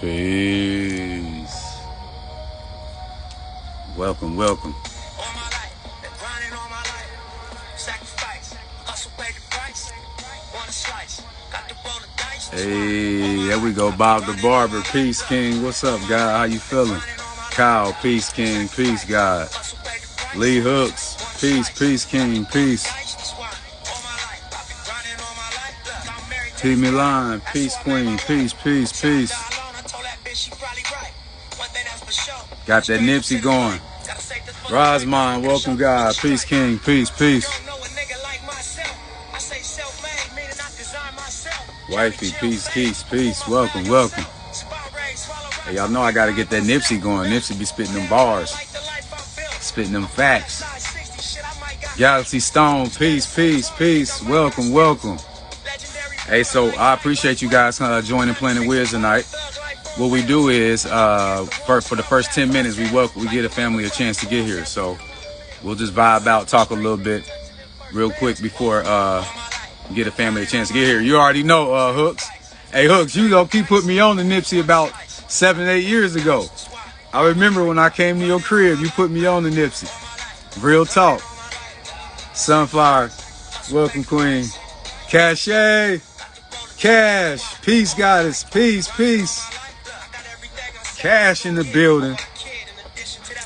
Peace. Welcome, welcome. Hey, there we go. Bob the Barber. Peace, King. What's up, God? How you feeling? Kyle, peace, King. Peace, God. Lee Hooks. Peace, peace, King. Peace. T. Milan. Peace, Queen. Peace, peace, peace. Got that Nipsey going. Rosman, welcome, God. Peace, King. Peace, peace. Wifey, peace, peace, peace. Welcome, welcome. Hey, y'all know I gotta get that Nipsey going. Nipsey be spitting them bars, spitting them facts. Galaxy Stone, peace, peace, peace. Welcome, welcome. Hey, so I appreciate you guys joining Planet Wiz tonight. What we do is, for the first 10 minutes, we get a family a chance to get here. So we'll just vibe out, talk a little bit real quick before get a family a chance to get here. You already know, Hooks. Hey, Hooks, you know, keep putting me on the Nipsey about 7-8 years ago. I remember when I came to your crib, you put me on the Nipsey. Real talk. Sunflower, welcome, Queen. Cache, Cash, peace, goddess, peace, peace. Cash in the building.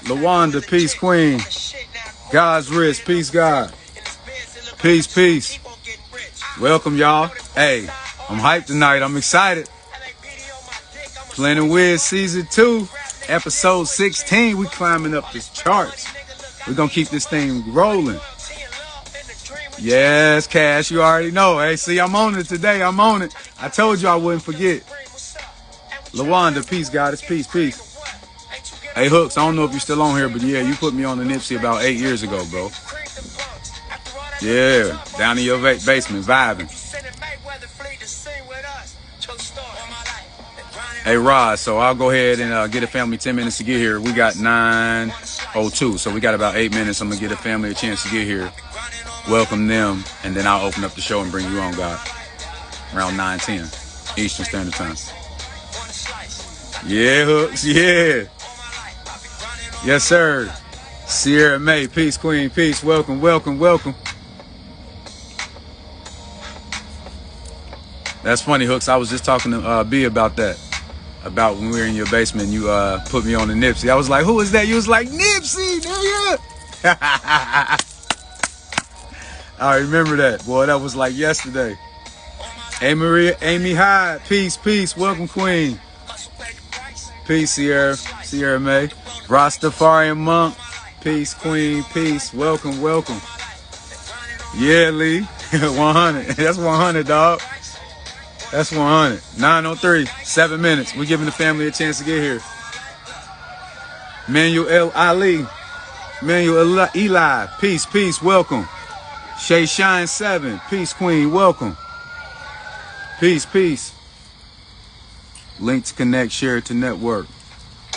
Lawanda, peace, Queen. God's wrist, peace, God. Peace, peace. Welcome, y'all. Hey, I'm hyped tonight. I'm excited. Planet Wiz Season 2, Episode 16. We climbing up the charts. We're going to keep this thing rolling. Yes, Cash, you already know. Hey, see, I'm on it today. I'm on it. I told you I wouldn't forget. Lawanda, peace, goddess. Peace, peace. Hey, Hooks, I don't know if you're still on here, but yeah, you put me on the Nipsey about 8 years ago, bro. Yeah, down in your basement, vibing. Hey, Rod, so I'll go ahead and get a family 10 minutes to get here. We got 9:02, so we got about 8 minutes. I'm going to get a family a chance to get here. Welcome them, and then I'll open up the show and bring you on, God. Around 9:10 Eastern Standard Time. Yeah, Hooks, yeah. Yes, sir. Sierra May, peace, Queen, peace. Welcome, welcome, welcome. That's funny, Hooks. I was just talking to B about that. About when we were in your basement, you put me on the Nipsey. I was like, who is that? You was like, Nipsey, nigga. I remember that. Boy, that was like yesterday. Hey, Maria, Amy Hyde, peace, peace. Welcome, Queen. Peace, Sierra May. Rastafarian Monk, peace, Queen, peace. Welcome, welcome. Yeah, Lee. 100. That's 100, dog. That's 100. 9:03, 7 minutes. We're giving the family a chance to get here. Manuel Ali. Manuel Eli. Peace, peace. Welcome. Shay Shine 7. Peace, Queen. Welcome. Peace, peace. Link to connect, share to network.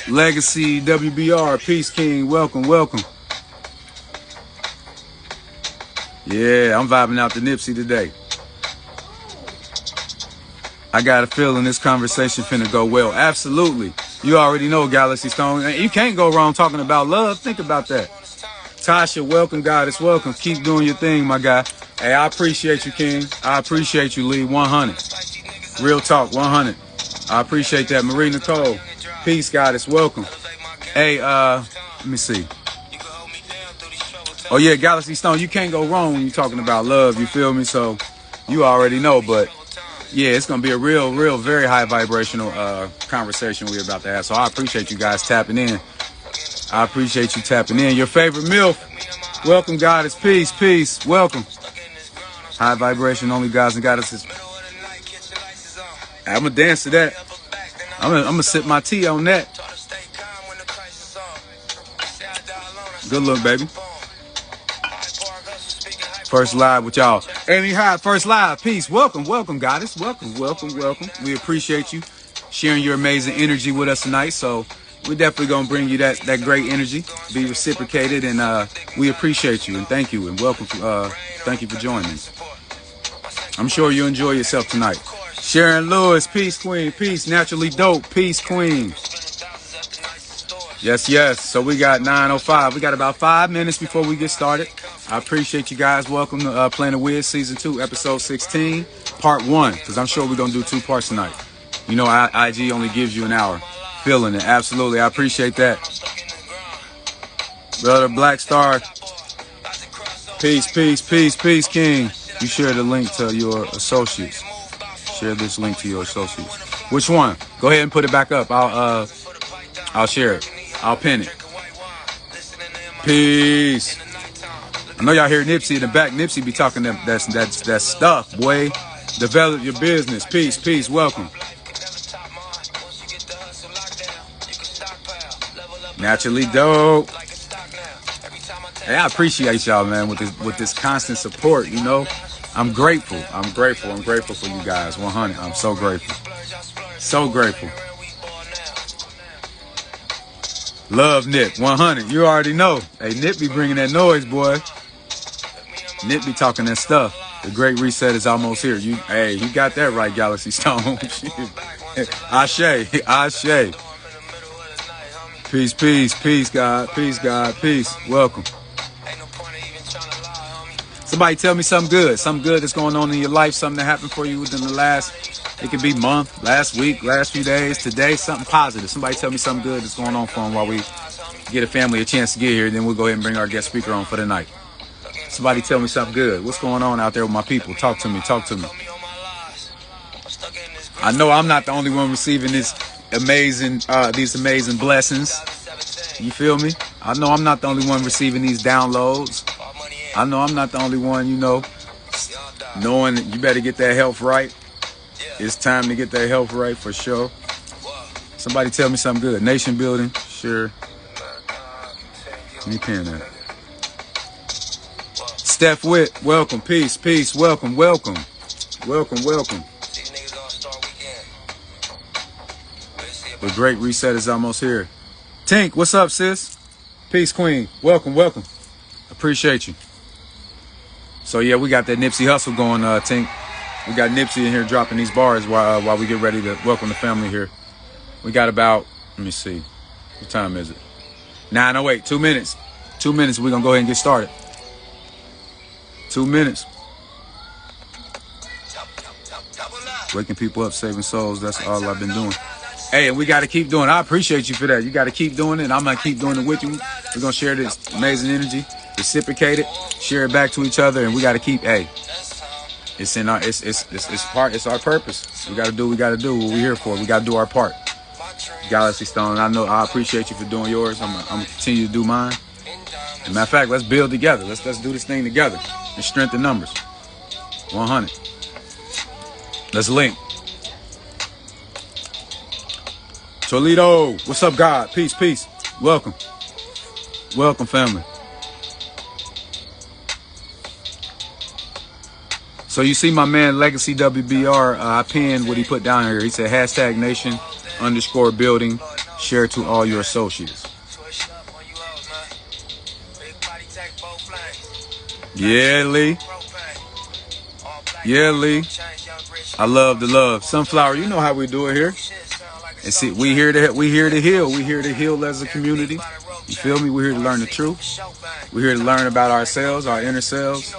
Legacy WBR. Peace, King. Welcome, welcome. Yeah, I'm vibing out the Nipsey today. I got a feeling this conversation finna go well. Absolutely. You already know, Galaxy Stone. You can't go wrong talking about love. Think about that. Tasha, welcome, Goddess. Welcome. Keep doing your thing, my guy. Hey, I appreciate you, King. I appreciate you, Lee. 100. Real talk, 100. I appreciate that. Marie Nicole. Peace, Goddess. Welcome. Hey, let me see. Oh, yeah, Galaxy Stone. You can't go wrong when you're talking about love. You feel me? So you already know, but yeah, it's going to be a real, very high vibrational conversation we're about to have. So I appreciate you guys tapping in. I appreciate you tapping in. Your favorite MILF. Welcome, Goddess. Peace, peace. Welcome. High vibration, only gods and goddesses. I'm going to dance to that. I'm going to sip my tea on that. Good look, baby. First live with y'all. Amy Hyde, first live. Peace. Welcome, welcome, Goddess. Welcome, welcome, welcome. We appreciate you sharing your amazing energy with us tonight. So we're definitely going to bring you that great energy, be reciprocated, and we appreciate you and thank you and welcome. Thank you for joining us. I'm sure you enjoy yourself tonight. Sharon Lewis, peace queen, peace. Naturally dope, peace queen. Yes, yes. So we got 9:05. We got about 5 minutes before we get started. I appreciate you guys. Welcome to Planet Wiz Season 2, Episode 16, Part 1, because I'm sure we're going to do 2 parts tonight. You know, IG only gives you an hour. Feeling it. Absolutely. I appreciate that. Brother Black Star. Peace, peace, peace, peace, King. You share the link to your associates. Share this link to your associates. Which one? Go ahead and put it back up. I'll share it. I'll pin it. Peace. I know y'all hear Nipsey in the back. Nipsey be talking that stuff, boy. Develop your business. Peace, peace. Welcome. Naturally dope. Hey, I appreciate y'all, man, with this constant support. You know, I'm grateful. I'm grateful. I'm grateful for you guys. 100. I'm so grateful. So grateful. Love Nip. 100. You already know. Hey, Nip be bringing that noise, boy. Nip be talking that stuff. The Great Reset is almost here. You got that right, Galaxy Stone. Ashe. Ashe. Peace, peace, peace, God. Peace, God. Peace. Welcome. Somebody tell me something good that's going on in your life, something that happened for you within the last, it could be month, last week, last few days, today, something positive. Somebody tell me something good that's going on for them while we get a family a chance to get here. Then we'll go ahead and bring our guest speaker on for the night. Somebody tell me something good. What's going on out there with my people? Talk to me. Talk to me. I know I'm not the only one receiving these amazing blessings. You feel me? I know I'm not the only one receiving these downloads. I know I'm not the only one, you know, knowing that you better get that health right. It's time to get that health right for sure. Somebody tell me something good. Nation building. Sure. Let me pin that. Steph Witt, welcome. Peace, peace. Welcome, welcome. Welcome, welcome. The Great Reset is almost here. Tink, what's up, sis? Peace, queen. Welcome, welcome. Appreciate you. So, yeah, we got that Nipsey hustle going, Tink. We got Nipsey in here dropping these bars while we get ready to welcome the family here. We got about, let me see. What time is it? 9:08. 2 minutes. 2 minutes. We're going to go ahead and get started. 2 minutes. Waking people up, saving souls. That's all I've been doing. Hey, and we got to keep doing it. I appreciate you for that. You got to keep doing it. I'm going to keep doing it with you. We're going to share this amazing energy, reciprocate it, share it back to each other, and we got to keep, it's in our, it's our purpose. We got to do what we got to do, what we're here for. We got to do our part. Galaxy Stone, I appreciate you for doing yours. I'm going to continue to do mine. As a matter of fact, let's build together. Let's do this thing together and strengthen numbers. 100. Let's link. Toledo, what's up, God? Peace, peace. Welcome. Welcome, family. So you see my man Legacy WBR, I pinned what he put down here. He said #nation_building, share to all your associates. Yeah, Lee. Yeah, Lee. I love the love. Sunflower, you know how we do it here. And see, we here to heal. We here to heal as a community. You feel me? We're here to learn the truth. We're here to learn about ourselves, our inner selves.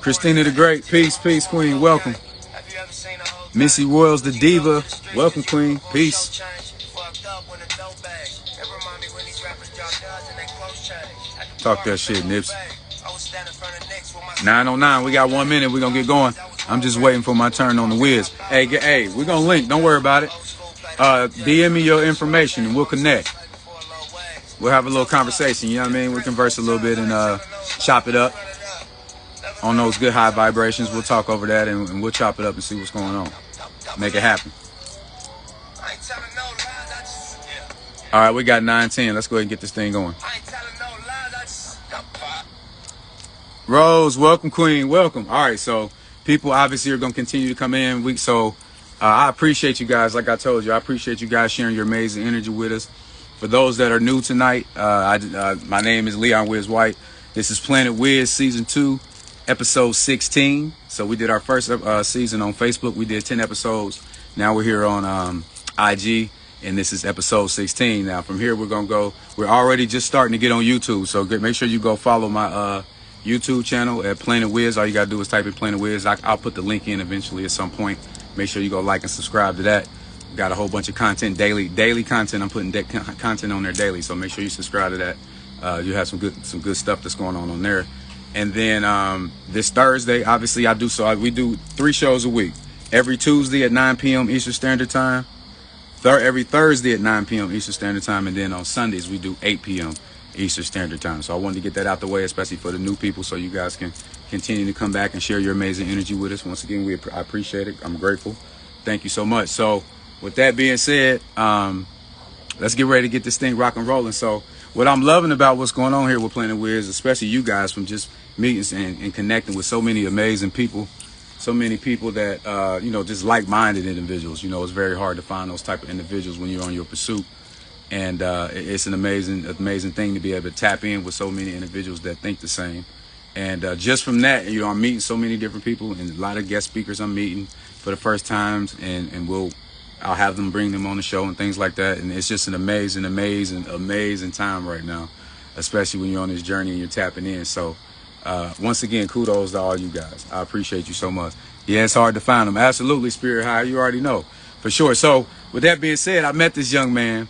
Christina the Great, peace, peace, queen, welcome. Missy Royals the Diva, welcome, queen, peace. Talk that shit, Nipsey. 9:09, we got 1 minute, we're gonna get going. I'm just waiting for my turn on the whiz. Hey, we're gonna link, don't worry about it. DM me your information and we'll connect. We'll have a little conversation, you know what I mean? We'll converse a little bit and chop it up on those good high vibrations. We'll talk over that and we'll chop it up and see what's going on. Make it happen. All right, we got 9:10. Let's go ahead and get this thing going. Rose, welcome, queen, welcome. All right, so people obviously are going to continue to come in. I appreciate you guys. Like I told you, I appreciate you guys sharing your amazing energy with us. For those that are new tonight, my name is Leon Wiz White. This is Planet Wiz Season 2, episode 16. So we did our first season on Facebook. We did 10 episodes. Now we're here on IG, and this is episode 16. Now from here we're gonna go. We're already just starting to get on YouTube. So make sure you go follow my YouTube channel at Planet Wiz. All you gotta do is type in Planet Wiz. I'll put the link in eventually at some point. Make sure you go like and subscribe to that. Got a whole bunch of content daily content. I'm putting content on there daily. So make sure you subscribe to that. You have some good stuff that's going on there. And then this Thursday, obviously we do 3 shows a week. Every Tuesday at 9 p.m. Eastern Standard Time. Every Thursday at 9 p.m. Eastern Standard Time. And then on Sundays, we do 8 p.m. Eastern Standard Time. So I wanted to get that out the way, especially for the new people, so you guys can continue to come back and share your amazing energy with us. Once again, I appreciate it. I'm grateful. Thank you so much. So with that being said, let's get ready to get this thing rock and rolling. So what I'm loving about what's going on here with Planet Wiz, especially you guys, from just meetings and connecting with so many amazing people, so many people that, just like-minded individuals. It's very hard to find those type of individuals when you're on your pursuit. And it's an amazing thing to be able to tap in with so many individuals that think the same. And just from that, I'm meeting so many different people, and a lot of guest speakers I'm meeting for the first times, and I'll have them bring them on the show and things like that. And it's just an amazing time right now, especially when you're on this journey and you're tapping in. So once again, kudos to all you guys. I appreciate you so much. Yeah, it's hard to find them. Absolutely, Spirit High. You already know for sure. So with that being said, I met this young man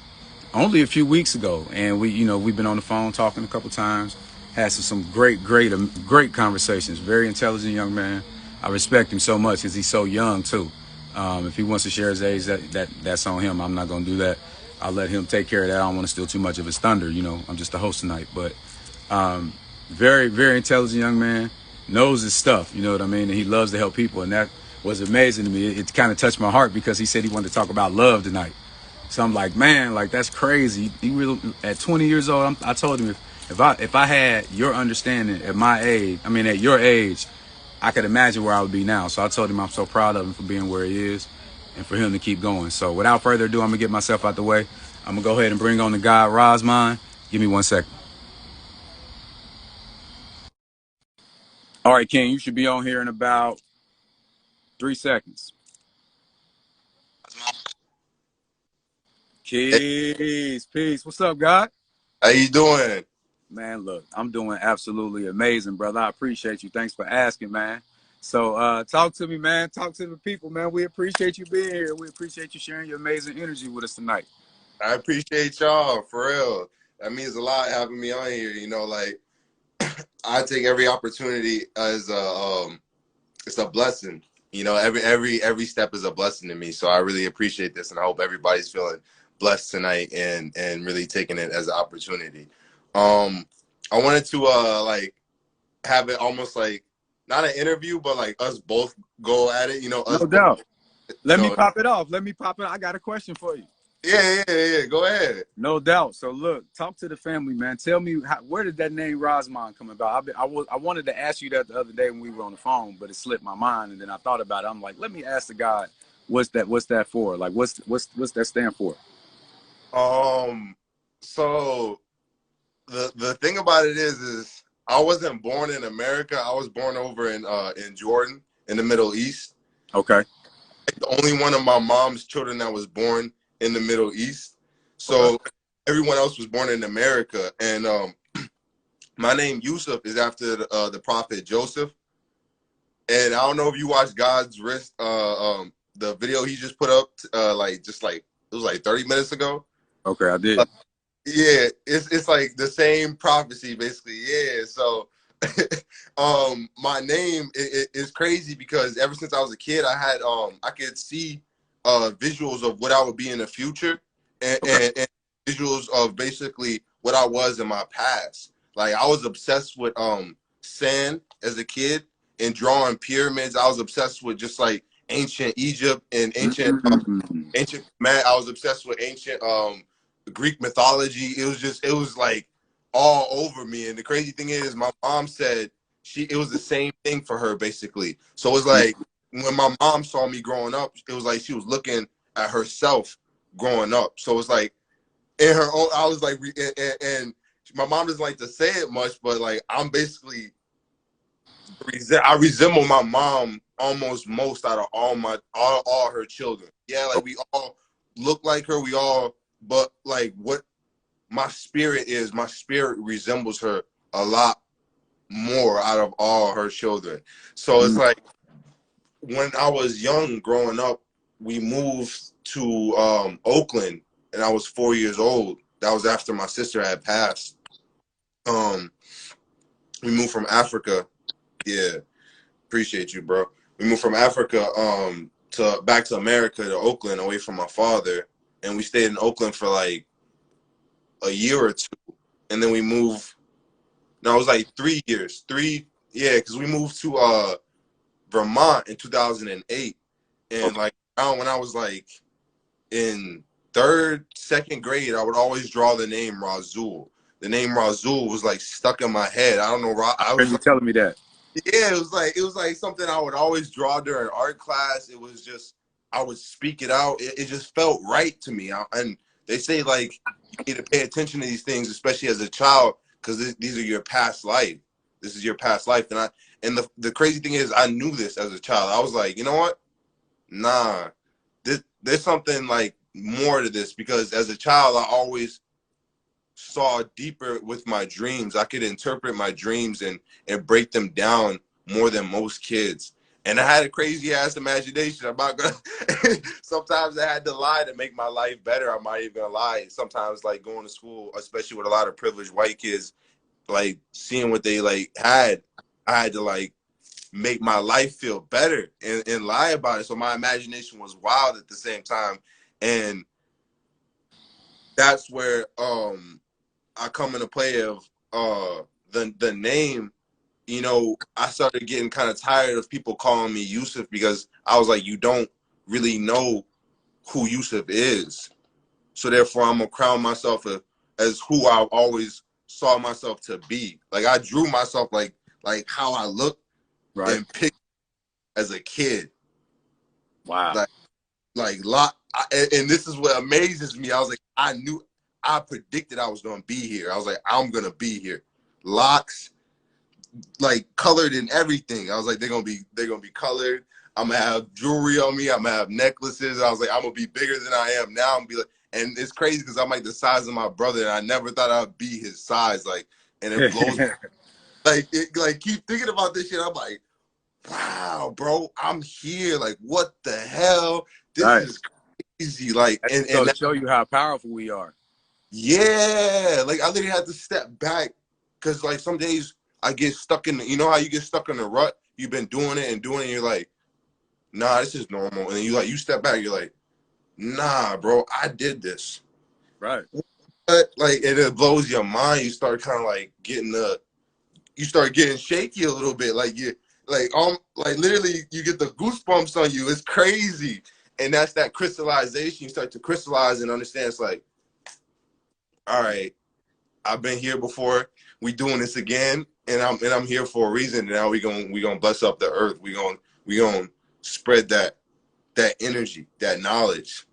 only a few weeks ago, and we've been on the phone talking a couple times, had some great conversations. Very intelligent young man. I respect him so much because he's so young too. If he wants to share his age, that's on him. I'm not gonna do that. I'll let him take care of that. I don't want to steal too much of his thunder. I'm just the host tonight. But very, very intelligent young man, knows his stuff. You know what I mean? And he loves to help people, and that was amazing to me. It kind of touched my heart because he said he wanted to talk about love tonight. So I'm like, man, that's crazy. You really, at 20 years old, I told him if I had your understanding at my age, at your age, I could imagine where I would be now. So I told him I'm so proud of him for being where he is and for him to keep going. So without further ado, I'm going to get myself out the way. I'm going to go ahead and bring on the guy, Rosman. Give me 1 second. All right, King, you should be on here in about 3 seconds. Peace. What's up, God? How you doing? Man, look, I'm doing absolutely amazing, brother. I appreciate you. Thanks for asking, man. So talk to me, man. Talk to the people, man. We appreciate you being here. We appreciate you sharing your amazing energy with us tonight. I appreciate y'all, for real. That means a lot having me on here. I take every opportunity as it's a blessing. Every step is a blessing to me. So I really appreciate this, and I hope everybody's feeling blessed tonight and really taking it as an opportunity. I wanted to have it almost like not an interview, but like us both go at it. Us no doubt. Let me So, pop it off. I got a question for you. yeah. Go ahead. No doubt. So look, talk to the family, man. Tell me where did that name Rosman come about? I wanted to ask you that the other day when we were on the phone, but it slipped my mind, and then I thought about it. I'm like, let me ask the guy, what's that for? Like, what's that stand for? So the thing about it is I wasn't born in America. I was born over in Jordan, in the Middle East. Okay. The only one of my mom's children that was born in the Middle East. So everyone else was born in America. And my name Yusuf is after the prophet Joseph. And I don't know if you watched God's Wrist, the video he just put up, it was like 30 minutes ago. Okay, I did. Yeah, it's like the same prophecy, basically. Yeah, so my name is crazy because ever since I was a kid, I could see visuals of what I would be in the future and visuals of basically what I was in my past. Like I was obsessed with sand as a kid and drawing pyramids. I was obsessed with just like ancient Egypt and ancient math. I was obsessed with ancient Greek mythology. It was like all over me. And the crazy thing is my mom said it was the same thing for her basically. So it was like when my mom saw me growing up, it was like she was looking at herself growing up. So it's like in her own, I was like, and my mom doesn't like to say it much, but like I'm basically I resemble my mom almost most out of all her children. Yeah, like we all look like her. We all, but like what my spirit resembles her a lot more out of all her children. So it's like when I was young growing up, we moved to Oakland, and I was 4 years old. That was after my sister had passed. We moved from Africa. Yeah, appreciate you, bro. We moved from Africa to back to America, to Oakland, away from my father, and we stayed in Oakland for like a year or two, and then we moved. No, it was like 3 years. Yeah, because we moved to Vermont in 2008, and like around when I was like in second grade, I would always draw the name Razul. The name Razul was like stuck in my head. I don't know. I Are was you like, telling me that? yeah, it was like something I would always draw during art class. It was just I would speak it out. It just felt right to me. And they say like you need to pay attention to these things, especially as a child, because these are your past life. This is your past life, and the crazy thing is I knew this as a child. I was like, you know what? Nah, there's something like more to this, because as a child I always saw deeper with my dreams. I could interpret my dreams and break them down more than most kids. And I had a crazy ass imagination. I'm not gonna sometimes I had to lie to make my life better. I'm not even gonna lie. Sometimes like going to school, especially with a lot of privileged white kids, like seeing what they like had, I had to like make my life feel better and lie about it. So my imagination was wild at the same time. And that's where I come into play of the name. You know, I started getting kind of tired of people calling me Yusuf, because I was like, you don't really know who Yusuf is. So therefore I'm gonna crown myself as who I've always saw myself to be. Like I drew myself like how I look Right. and picked as a kid. Wow. And this is what amazes me. I was like, I predicted I was gonna be here. I was like, I'm gonna be here. Locks, like colored in everything. I was like, they're gonna be colored. I'm gonna have jewelry on me. I'm gonna have necklaces. I was like, I'm gonna be bigger than I am now. I'm gonna be like, and it's crazy because I'm like the size of my brother, and I never thought I'd be his size. Like, and it blows me. Like keep thinking about this shit. I'm like, wow, bro, I'm here. Like, what the hell? This Right. is crazy. Like, That's and to show you how powerful we are. yeah, like I literally had to step back, because like some days I get stuck in. You know how you get stuck in a rut? You've been doing it and doing it, and you're like, nah, this is normal. And then you step back, you're like, nah, bro, I did this. Right. But like, and it blows your mind. You start kind of like you start getting shaky a little bit. Like like literally you get the goosebumps on you. It's crazy. And that's that crystallization. You start to crystallize and understand. It's like, all right, I've been here before. We doing this again, and I'm here for a reason. Now we gonna bless up the earth. We gonna spread that energy, that knowledge.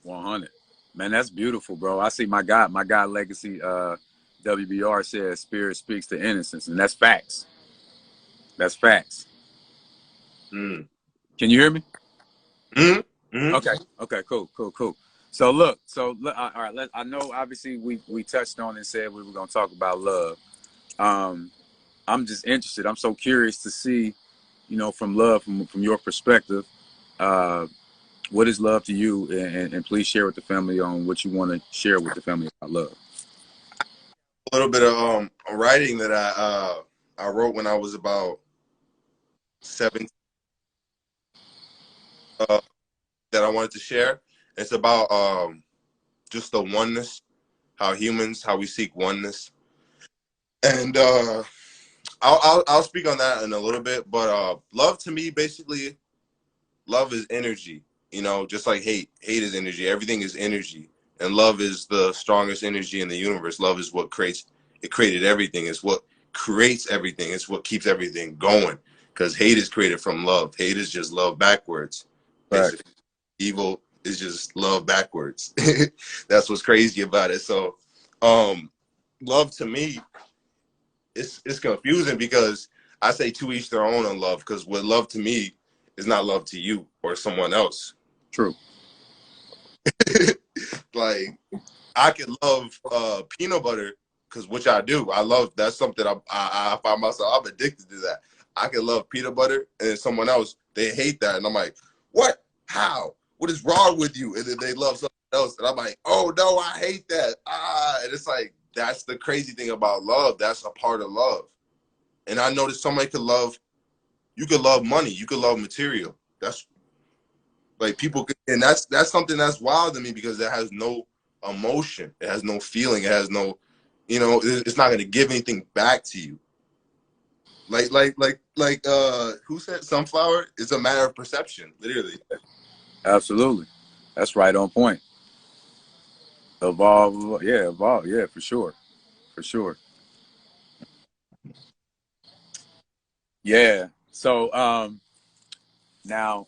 100. Man, that's beautiful, bro. I see my God legacy. WBR says spirit speaks to innocence, and that's facts. That's facts. Mm. Can you hear me? Mm-hmm. Mm-hmm. Okay, cool. So look, all right. I know obviously we touched on and said we were gonna talk about love. I'm just interested. I'm so curious to see, from love, from your perspective, what is love to you, and please share with the family on what you want to share with the family about love. A little bit of writing that I wrote when I was about 17, that I wanted to share. It's about just the oneness, how we seek oneness, and I'll speak on that in a little bit. But love to me, basically, love is energy. You know, just like hate. Hate is energy. Everything is energy, and love is the strongest energy in the universe. Love is what creates. It created everything. It's what creates everything. It's what keeps everything going. Because hate is created from love. Hate is just love backwards. Right. Basically, evil is just love backwards. That's what's crazy about it. So, love to me, it's confusing because I say to each their own on love, because what love to me is not love to you or someone else. True. Like, I can love peanut butter, because which I do. I love, that's something I find myself, I'm addicted to that. I can love peanut butter, and someone else, they hate that. And I'm like, what? How? What is wrong with you? And then they love something else. And I'm like, oh no, I hate that. And it's like, that's the crazy thing about love. That's a part of love. And I noticed somebody could love, you could love money, you could love material. That's like people could, and that's something that's wild to me, because it has no emotion, it has no feeling, it has no, you know, it's not going to give anything back to you. Like who said sunflower? It's a matter of perception, literally. Absolutely. That's right on point. Evolve, yeah, evolve, yeah, for sure. For sure. Yeah. So now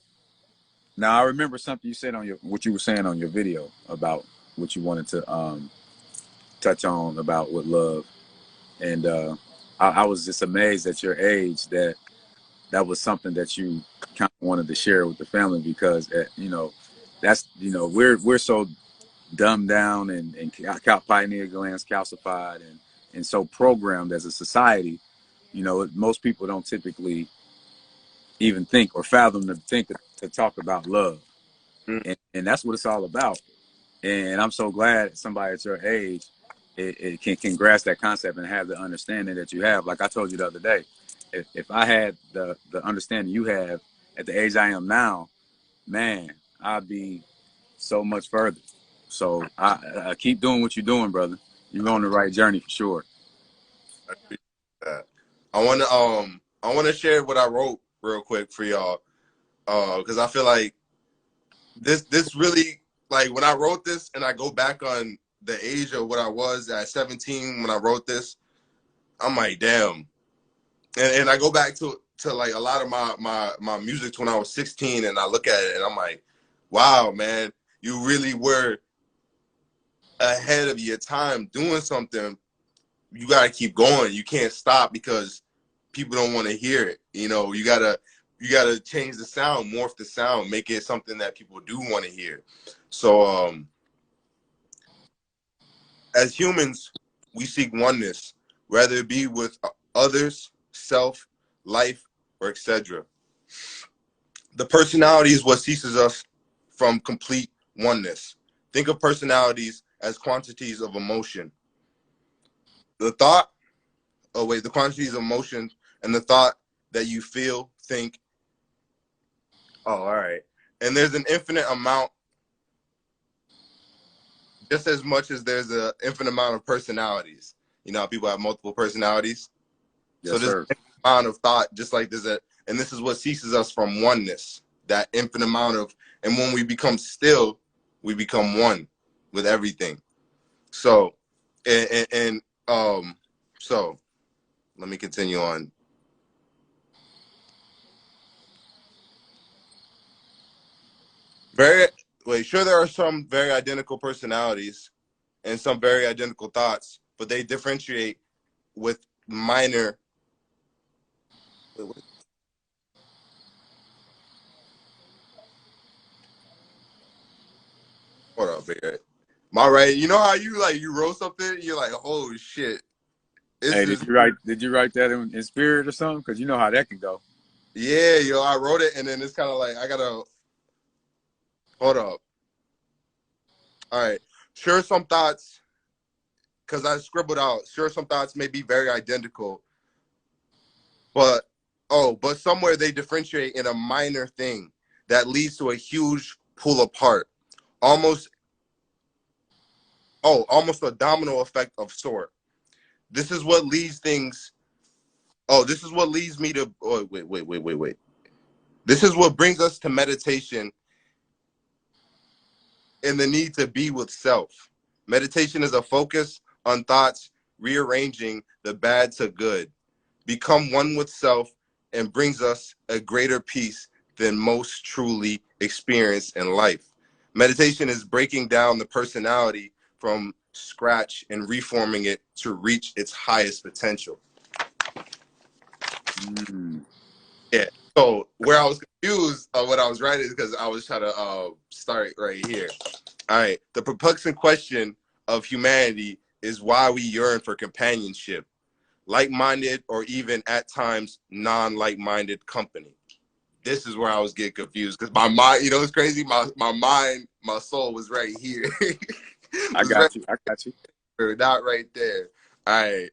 now I remember something you said on your what you were saying on your video about what you wanted to touch on about with love. And I was just amazed at your age that that was something that you kind of wanted to share with the family, because you know, that's, you know, we're so dumbed down and pineal glands calcified and so programmed as a society. You know, most people don't typically even think or fathom to think to talk about love, Mm. and that's what it's all about. And I'm so glad somebody at your age it can grasp that concept and have the understanding that you have. Like I told you the other day, if I had the understanding you have at the age I am now, man, I'd be so much further. So I keep doing what you're doing, brother. You're on the right journey for sure. I appreciate that. I want to share what I wrote real quick for y'all, because I feel like this really, like, when I wrote this and I go back on the age of what I was at 17 when I wrote this, I'm like, damn. And I go back to like a lot of my music when I was 16, and I look at it and I'm like, wow, man, you really were ahead of your time doing something. You got to keep going. You can't stop because people don't want to hear it. You know, you gotta change the sound, morph the sound, make it something that people do want to hear. So as humans, we seek oneness, whether it be with others, self, life, or etc. The personality is what ceases us from complete oneness. Think of personalities as quantities of emotion. The thought, oh wait, the quantities of emotion and the thought that you feel, think. Oh, all right. And there's an infinite amount, just as much as there's an infinite amount of personalities. You know, people have multiple personalities. So Yes, there's sir. an amount of thought, just like there's a, and this is what ceases us from oneness, that infinite amount of, and when we become still, we become one with everything. So, and so let me continue on. Very, wait, sure, there are some very identical personalities and some very identical thoughts, but they differentiate with minor. Wait, what, hold up, man. Am I right? You know how you like you wrote something, you're like, oh shit, it's Hey, just, did you write that in spirit or something? Because you know how that can go. yeah, yo, I wrote it, and then it's kind of like I gotta hold up. All right, sure, some thoughts, because I scribbled out. Sure, some thoughts may be very identical, but but somewhere they differentiate in a minor thing that leads to a huge pull apart, almost almost a domino effect of sort. This is what leads things. Oh, this is what leads me to. Oh, wait. This is what brings us to meditation and the need to be with self. Meditation is a focus on thoughts, rearranging the bad to good, become one with self, and brings us a greater peace than most truly experience in life. Meditation is breaking down the personality from scratch and reforming it to reach its highest potential. Mm. Yeah. So where I was confused of what I was writing is because I was trying to start right here. All right. The perplexing question of humanity is why we yearn for companionship, like-minded, or even at times non-like-minded company. This is where I was getting confused because my mind, it's crazy. My mind, my soul was right here. I was right got you. I got you. there, not right there. All right.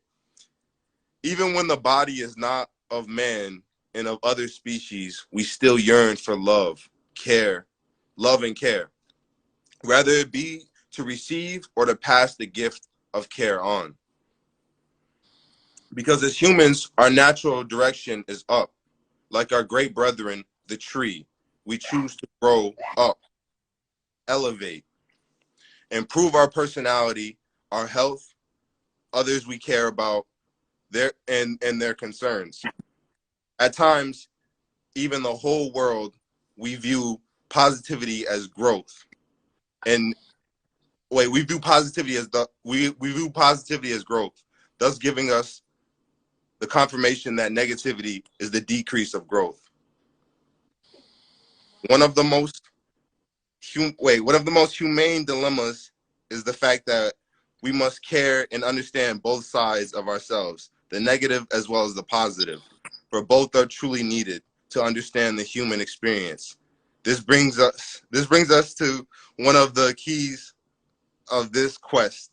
Even when the body is not of man and of other species, we still yearn for love and care, whether it be to receive or to pass the gift of care on. Because as humans, our natural direction is up. Like our great brethren, the tree, we choose to grow up, elevate, improve our personality, our health, others we care about, and their concerns. At times, even the whole world, we view positivity as growth. And we view positivity as we view positivity as growth, thus giving us the confirmation that negativity is the decrease of growth. One of the most one of the most humane dilemmas is the fact that we must care and understand both sides of ourselves, the negative as well as the positive, for both are truly needed to understand the human experience. This brings us to one of the keys of this quest.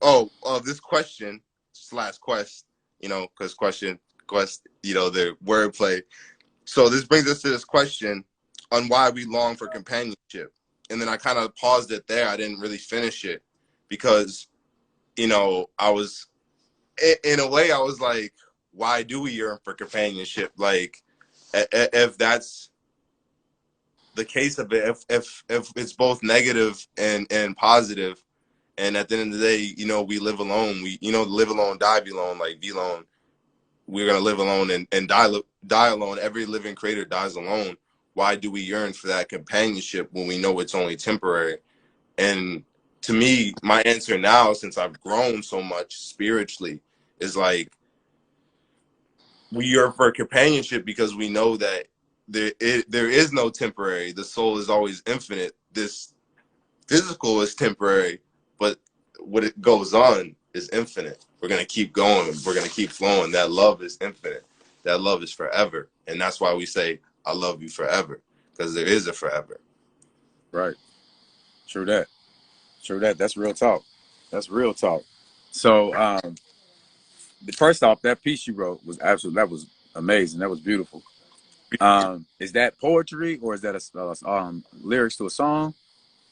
Oh, of this question slash quest, because question quest, the wordplay. So this brings us to this question on why we long for companionship. And then I kind of paused it there. I didn't really finish it because, I was, in a way, I was like, why do we yearn for companionship? Like, if that's the case of it, if it's both negative and positive, and at the end of the day, we live alone. We, live alone, die alone, like be alone. We're gonna live alone and die alone. Every living creator dies alone. Why do we yearn for that companionship when we know it's only temporary? And to me, my answer now, since I've grown so much spiritually, is like we yearn for companionship because we know that there is no temporary. The soul is always infinite. This physical is temporary, but what it goes on is infinite. We're gonna keep going. We're gonna keep flowing. That love is infinite. That love is forever, and that's why we say, "I love you forever," because there is a forever. Right. True that. True that. That's real talk. That's real talk. So, first off, that piece you wrote was absolutely, that was amazing. That was beautiful. Is that poetry or is that lyrics to a song?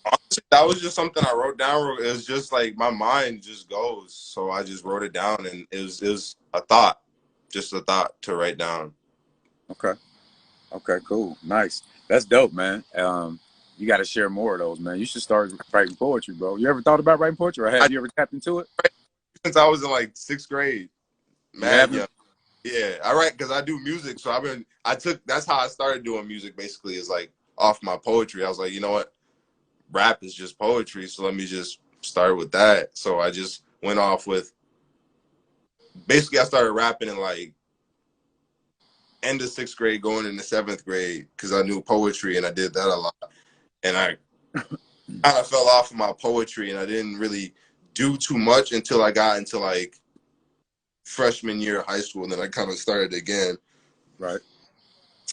Honestly, that was just something I wrote down. It was just like my mind just goes, so I just wrote it down, and it was a thought, just a thought to write down. Okay. Okay. Cool. Nice. That's dope, man. You got to share more of those, man. You should start writing poetry, bro. You ever thought about writing poetry, or I have you ever tapped into it? since I was in like sixth grade, You mad haven't? young. Yeah, I write because I do music. So that's how I started doing music basically, is like off my poetry. I was like, you know what? Rap is just poetry. So let me just start with that. So I just went off with basically I started rapping in like end of sixth grade, going into seventh grade because I knew poetry and I did that a lot. And I kind of fell off of my poetry and I didn't really do too much until I got into like freshman year of high school. And then I kind of started again. Right.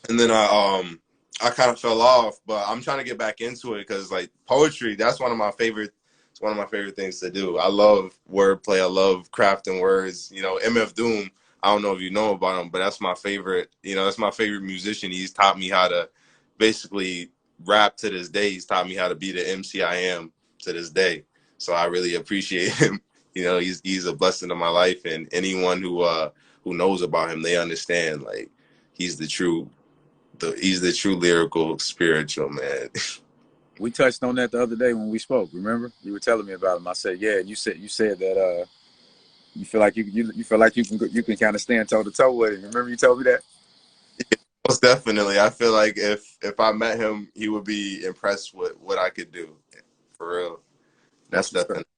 And then I kind of fell off, but I'm trying to get back into it because like poetry, that's one of my favorite. It's one of my favorite things to do. I love wordplay. I love crafting words. MF Doom. I don't know if you know about him, but that's my favorite. That's my favorite musician. He's taught me how to basically rap to this day. He's taught me how to be the MC I am to this day. So I really appreciate him. He's a blessing in my life, and anyone who knows about him, they understand like he's the true he's the true lyrical spiritual man. We touched on that the other day when we spoke. Remember, you were telling me about him. I said, yeah. You said that you feel like you feel like you can kind of stand toe to toe with him. Remember, you told me that. Most definitely, I feel like if I met him, he would be impressed with what I could do. For real, that's That's what's up. definitely.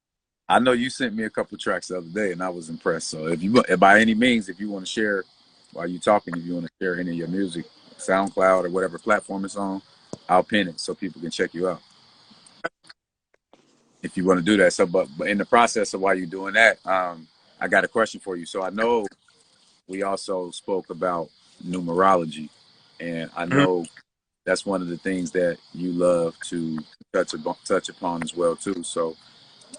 I know you sent me a couple tracks the other day, and I was impressed. So if you, by any means, if you want to share while you talking, if you want to share any of your music, SoundCloud or whatever platform it's on, I'll pin it so people can check you out if you want to do that. So, but in the process of while you're doing that, I got a question for you. So I know we also spoke about numerology, and I Mhm. know that's one of the things that you love to touch upon as well too. So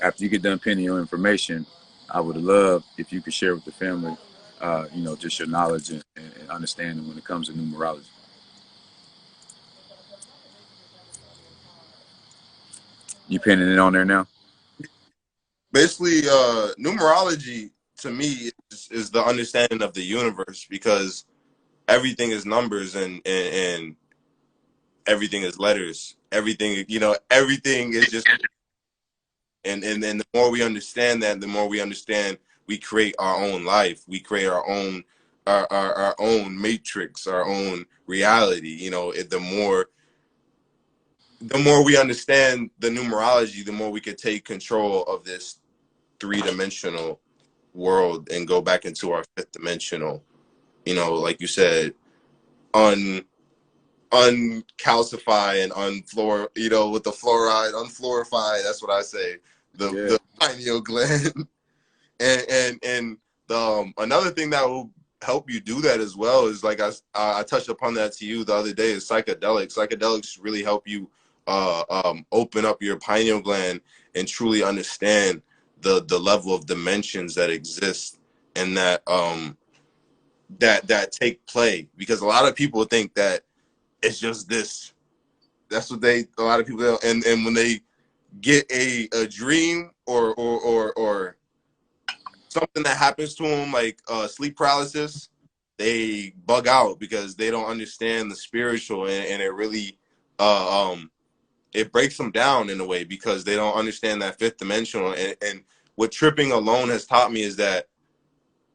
after you get done pinning your information, I would love if you could share with the family, just your knowledge and understanding when it comes to numerology. You pinning it on there now? Basically, numerology to me is the understanding of the universe, because everything is numbers, and everything is letters. Everything, everything is just, and then the more we understand that, the more we understand we create our own life. We create our own our own matrix, our own reality. The more we understand the numerology, the more we could take control of this three-dimensional world and go back into our fifth dimensional, like you said, un uncalcify and unfluor, with the fluoride, unfluorify. That's what I say. The Yeah. the pineal gland, and the another thing that will help you do that as well is, like I touched upon that to you the other day, is psychedelics. Psychedelics really help you open up your pineal gland and truly understand the level of dimensions that exist, and that take play, because a lot of people think that it's just this. That's what a lot of people, and when they get a dream or something that happens to them, like sleep paralysis, they bug out because they don't understand the spiritual, and it really it breaks them down in a way, because they don't understand that fifth dimensional. And what tripping alone has taught me is that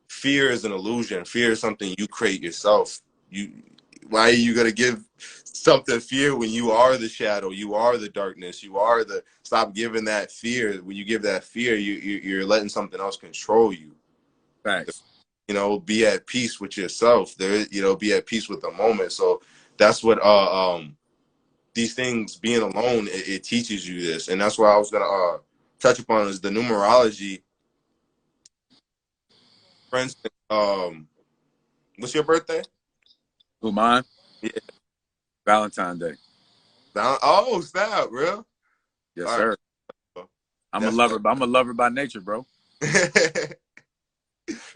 fear is an illusion. Fear is something you create yourself. Why are you gonna give something fear when you are the shadow? You are the darkness. You are the. Stop giving that fear. When you give that fear, you're letting something else control you. Facts. Be at peace with yourself. Be at peace with the moment. So that's what these things, being alone, it teaches you this, and that's what I was gonna touch upon, is the numerology. For instance, what's your birthday? Who, mine? Yeah. Valentine's Day. Oh, snap, real? Yes, All right. sir. I'm a That's lover. I'm a lover by nature, bro.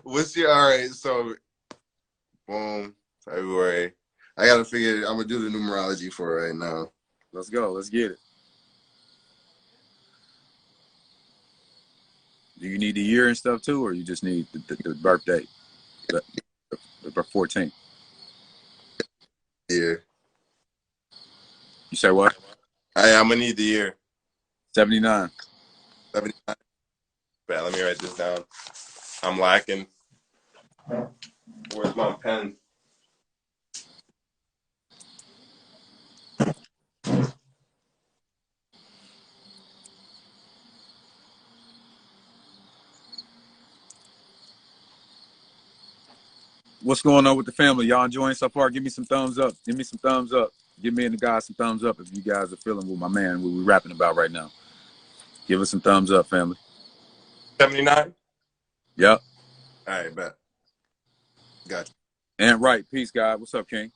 what's your all right? So, boom, February. I gotta figure. I'm gonna do the numerology for it right now. Let's go. Let's get it. Do you need the year and stuff too, or you just need the birth date, the, the 14th? Yeah, You say what? I'm gonna need the year 79. 79. Let me write this down. I'm lacking. Where's my pen? What's going on with the family? Y'all enjoying so far? Give me some thumbs up. Give me some thumbs up. Give me and the guys some thumbs up if you guys are feeling with my man, what we're rapping about right now. Give us some thumbs up, family. 79. Yep. All right, bet. Gotcha. And right. Peace, God. What's up, King?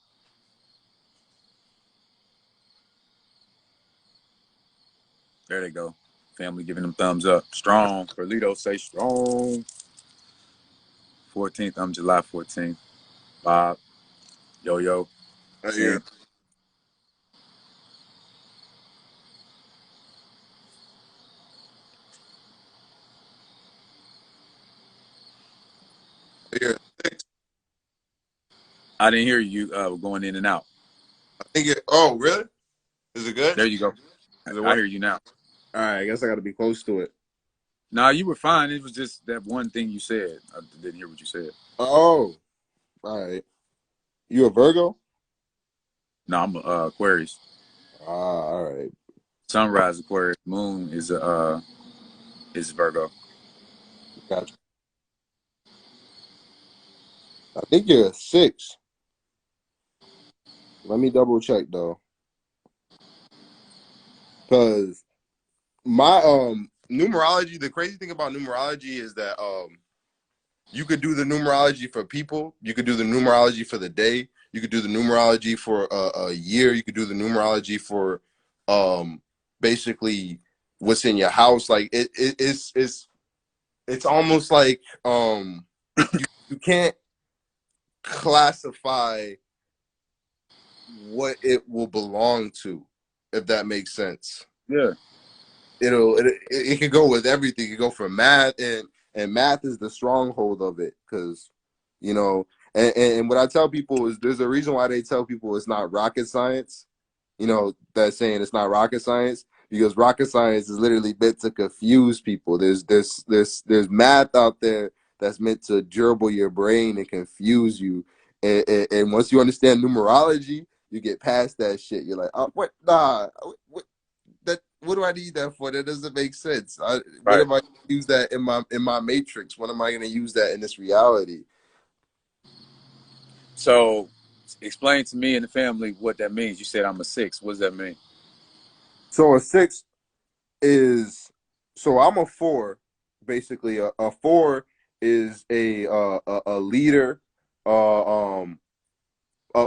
There they go. Family giving them thumbs up. Strong. Carlito say strong. 14th. I'm July 14th. Bob. Yo, yo. Yeah, Sam. yeah. I didn't hear you going in and out. I think it. Oh, really? Is it good? There you go. Is it I what? hear you now. All right, I guess I got to be close to it. Nah, you were fine. It was just that one thing you said. I didn't hear what you said. Oh, all right. You a Virgo? No, I'm Aquarius. All right. Sunrise Aquarius. Moon is Virgo. Gotcha. I think you're a 6. Let me double check though, because my numerology. The crazy thing about numerology is that you could do the numerology for people. You could do the numerology for the day. You could do the numerology for a year. You could do the numerology for um basically what's in your house. Like it's almost like you can't classify what it will belong to, if that makes sense. Yeah. It could go with everything. It could go for math, and math is the stronghold of it, because you know. And what I tell people is there's a reason why they tell people it's not rocket science. That saying it's not rocket science, because rocket science is literally meant to confuse people. There's math out there that's meant to gerbil your brain and confuse you. And once you understand numerology, you get past that shit. You're like, oh, what? Nah, what do I need that for? That doesn't make sense. What Right. am I going to use that in my matrix? When am I going to use that in this reality? So, explain to me and the family what that means. You said I'm a 6. What does that mean? So a 6 is, so I'm a 4. Basically, a 4 is a leader.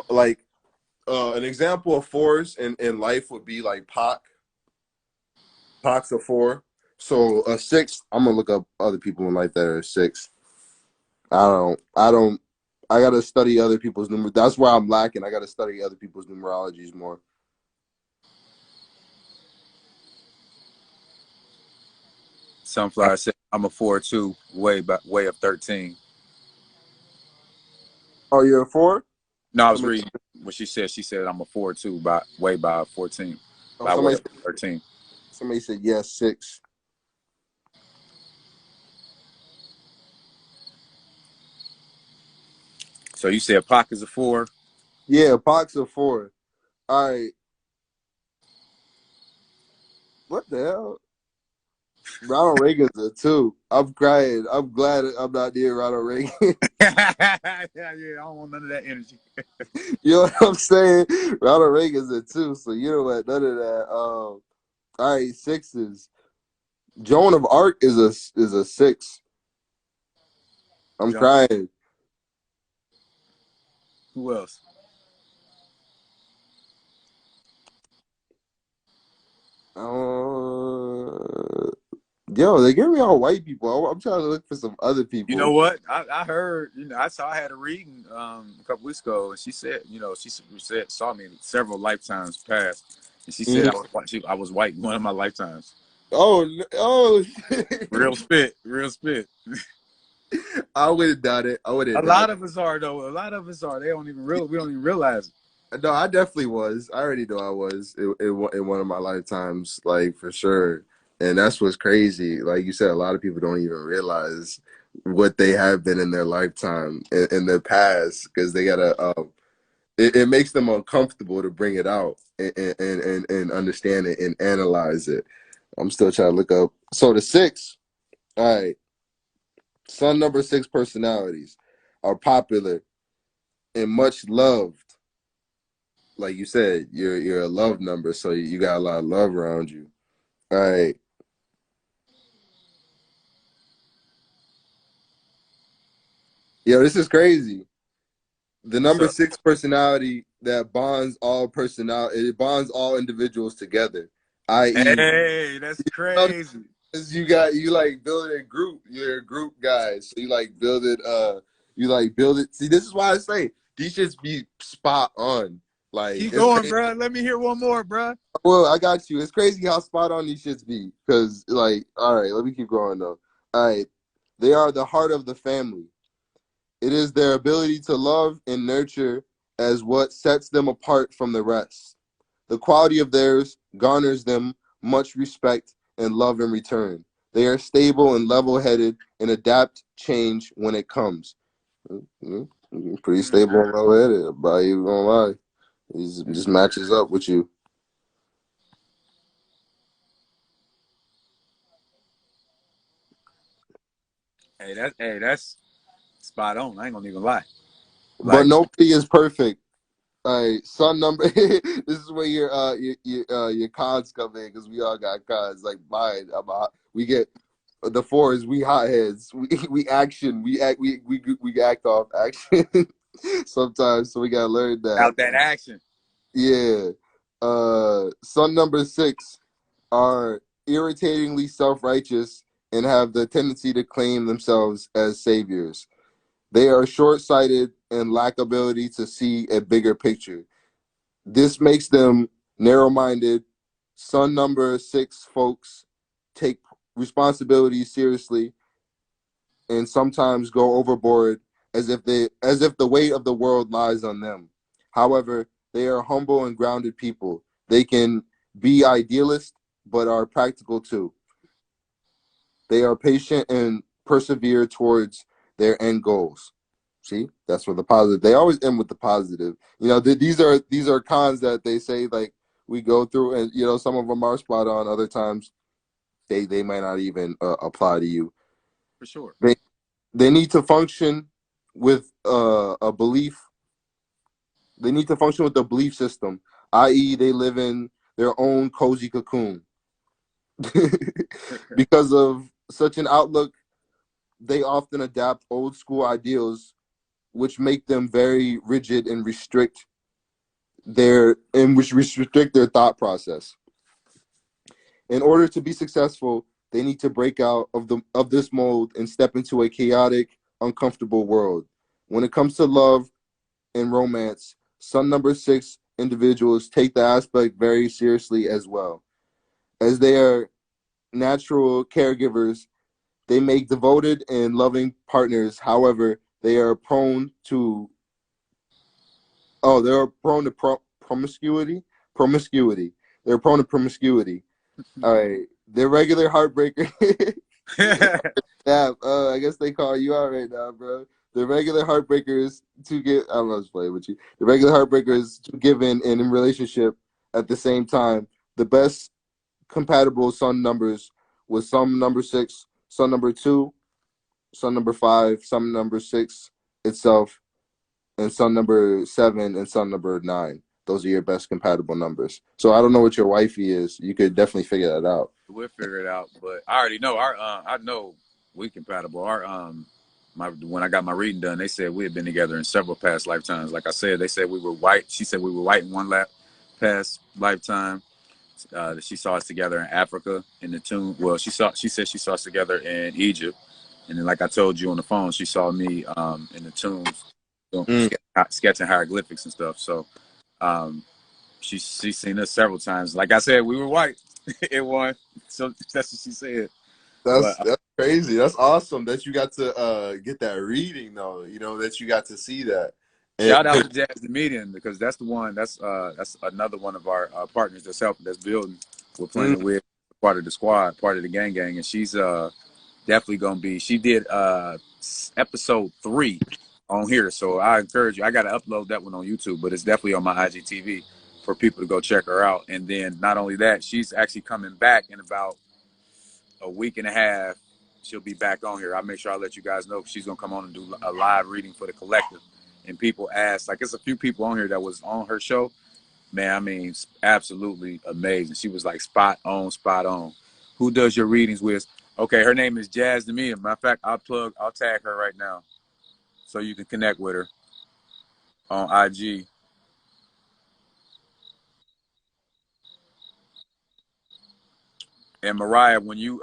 Like an example of fours in life would be like Pac. Pac's a 4. So a 6, I'm gonna look up other people in life that are a 6. I don't. I gotta study other people's numer. That's where I'm lacking. I gotta study other people's numerologies more. Sunflower said I'm a 4 too, way of 13. Oh, you're a 4. No, I was Somebody. reading what she said. She said I'm a 4 too, by 14, Oh, by way somebody. of 13. Somebody said yes, 6. So you said Pac is a 4. Yeah, Pac's a 4. All right. What the hell? Ronald Reagan's a 2. I'm crying. I'm glad I'm not near Ronald Reagan. Yeah, I don't want none of that energy. You know what I'm saying? Ronald Reagan's a 2. So you know what? None of that. All right, 6s. Joan of Arc is a 6. I'm John, crying. who else? Uh, Yo, they give me all white people. I'm trying to look for some other You know people. what? I heard. I had a reading a couple weeks ago, and she said, saw me several lifetimes past, and she said Mhm. I was white one of my lifetimes. Oh, shit. Real spit, real spit. I would have done it. I would A have done lot of us are though. A lot of us are. They don't even real. We don't even realize it. it. No, I definitely was. I already know I was in one of my lifetimes, like for sure. And that's what's crazy. Like you said, a lot of people don't even realize what they have been in their lifetime in their past, because they gotta. It makes them uncomfortable to bring it out and understand it and analyze it. I'm still trying to look up. So the 6, all right, Sun number 6 personalities are popular and much loved. Like you said, you're a love number, so you got a lot of love around you. All right, yo, this is crazy. The What's number up? 6 personality that bonds all individuals together, i.e., Hey, that's crazy. you like build a group. You're a group guy, so you like build it. You like build it. See, this is why I say these should be spot on. Like Keep it's going, crazy. bro. Let me hear one more, bro. Well, I got you. It's crazy how spot on these shits be. Cause like, all right, let me keep going though. All right, they are the heart of the family. It is their ability to love and nurture as what sets them apart from the rest. The quality of theirs garners them much respect and love in return. They are stable and level headed and adapt change when it comes. Pretty stable and level headed, but you gonna lie. He just matches up with you. Hey, that's spot on. I ain't gonna even lie. But Like, nobody is perfect. All right, sun number. This is where your cons come in because we all got cons. Like mine, we get the fours. We hotheads. We action. We act off action sometimes. So we gotta learn that. out that action. Yeah. Sun number 6 are irritatingly self-righteous and have the tendency to claim themselves as saviors. They are short-sighted and lack ability to see a bigger picture. This makes them narrow-minded. Sun number 6 folks take responsibility seriously and sometimes go overboard as if the weight of the world lies on them. However, they are humble and grounded people. They can be idealist but are practical too. They are patient and persevere towards their end goals. See, that's where the positive. They always end with the positive. You know, these are cons that they say like we go through, and you know some of them are spot on. Other times they might not even apply to you. For sure. They they need to function with a belief. They need to function with a belief system, i.e., they live in their own cozy cocoon. Because of such an outlook, they often adapt old school ideals, which make them very rigid and restrict their thought process. In order to be successful, they need to break out of this mold and step into a chaotic, uncomfortable world. When it comes to love and romance, Sun number 6 individuals take the aspect very seriously as well. As they are natural caregivers, they make devoted and loving partners. However, they are prone to promiscuity. Promiscuity. They're prone to promiscuity. All right. They're regular heartbreaker. Yeah, I guess they call you out right now, bro. The regular heartbreakers to get. I don't know, just playing with you. The regular heartbreakers to give in and in relationship at the same time. The best compatible sun numbers was sun number 6, sun number 2, sun number 5, sun number 6 itself, and sun number 7 and sun number 9. Those are your best compatible numbers. So I don't know what your wifey is. You could definitely figure that out. We'll figure it out. But I already know our. I know we compatible. Our my when I got my reading done, they said we had been together in several past lifetimes. Like I said, they said we were white. She said we were white in one past lifetime. She saw us together in Africa in the tomb. Well, she said she saw us together in Egypt, and then like I told you on the phone, she saw me in the tombs doing Mm. sketching hieroglyphics and stuff. So she's seen us several times. Like I said, we were white in one. So that's what she said. But That's crazy. That's awesome that you got to get that reading though. You know that you got to see that. And, shout out to Jazz the Median because that's the one. That's another one of our partners that's building. We're mm, playing with part of the squad, part of the gang, and she's definitely gonna be. She did episode 3 on here, so I encourage you. I gotta upload that one on YouTube, but it's definitely on my IGTV for people to go check her out. And then not only that, she's actually coming back in about a week and a half. She'll be back on here. I'll make sure I let you guys know she's gonna come on and do a live reading for the collective. And people ask, like, it's a few people on here that was on her show. Man, I mean, absolutely amazing. She was like spot on, spot on. Who does your readings with? Okay, her name is Jazz Demia. Matter of fact, I'll tag her right now so you can connect with her on IG. And Mariah, when you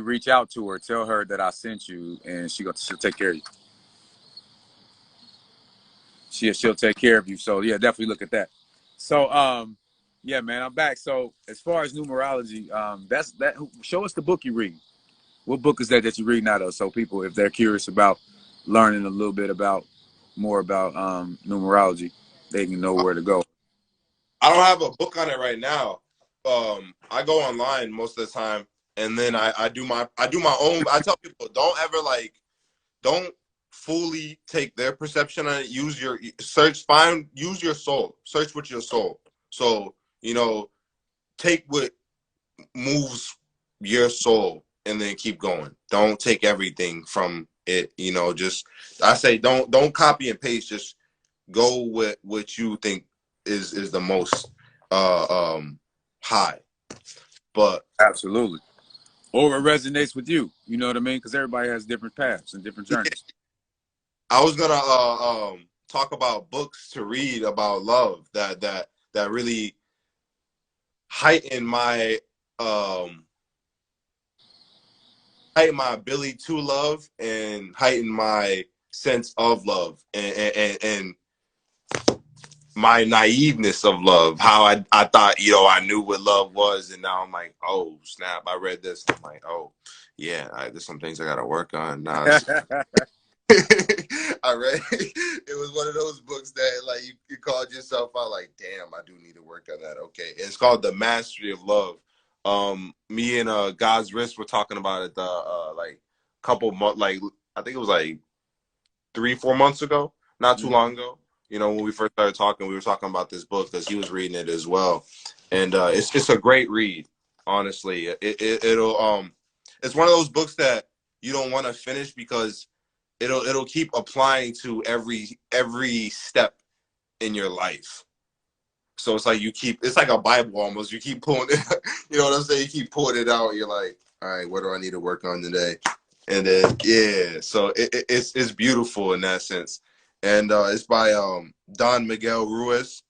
reach out to her, tell her that I sent you, and she'll take care of you. She'll take care of you. So yeah, definitely look at that. So yeah, man, I'm back. So as far as numerology, that's that. Show us the book you read. What book is that you read out of? So people, if they're curious about learning a little bit about more about numerology, they can know where to go. I don't have a book on it right now. I go online most of the time, and then I do my own. I tell people don't fully take their perception on it. Use your use your soul. Search with your soul. So take what moves your soul, and then keep going. Don't take everything from it. You know, just I say don't copy and paste. Just go with what you think is the most high. But Absolutely. Or it resonates with you. You know what I mean? Because everybody has different paths and different yeah, journeys. I was gonna talk about books to read about love that really heighten my um heighten my ability to love and heighten my sense of love and my naiveness of love. How I thought, you know, I knew what love was, and now I'm like, oh snap! I read this. I'm like, oh yeah, there's some things I gotta work on now. I read it was one of those books that like you called yourself out like, damn, I do need to work on that. Okay. It's called The Mastery of Love. Me and God's Wrist were talking about it like couple months, like I think it was like 3-4 months ago, not too long ago. You know, when we first started talking, we were talking about this book because he was reading it as well. And it's a great read, honestly. It'll it's one of those books that you don't want to finish because it'll keep applying to every step in your life. So it's like it's like a Bible almost. You keep pulling it, you know what I'm saying? You keep pulling it out. You're like, all right, what do I need to work on today? And then yeah, so it's beautiful in that sense. And it's by Don Miguel Ruiz,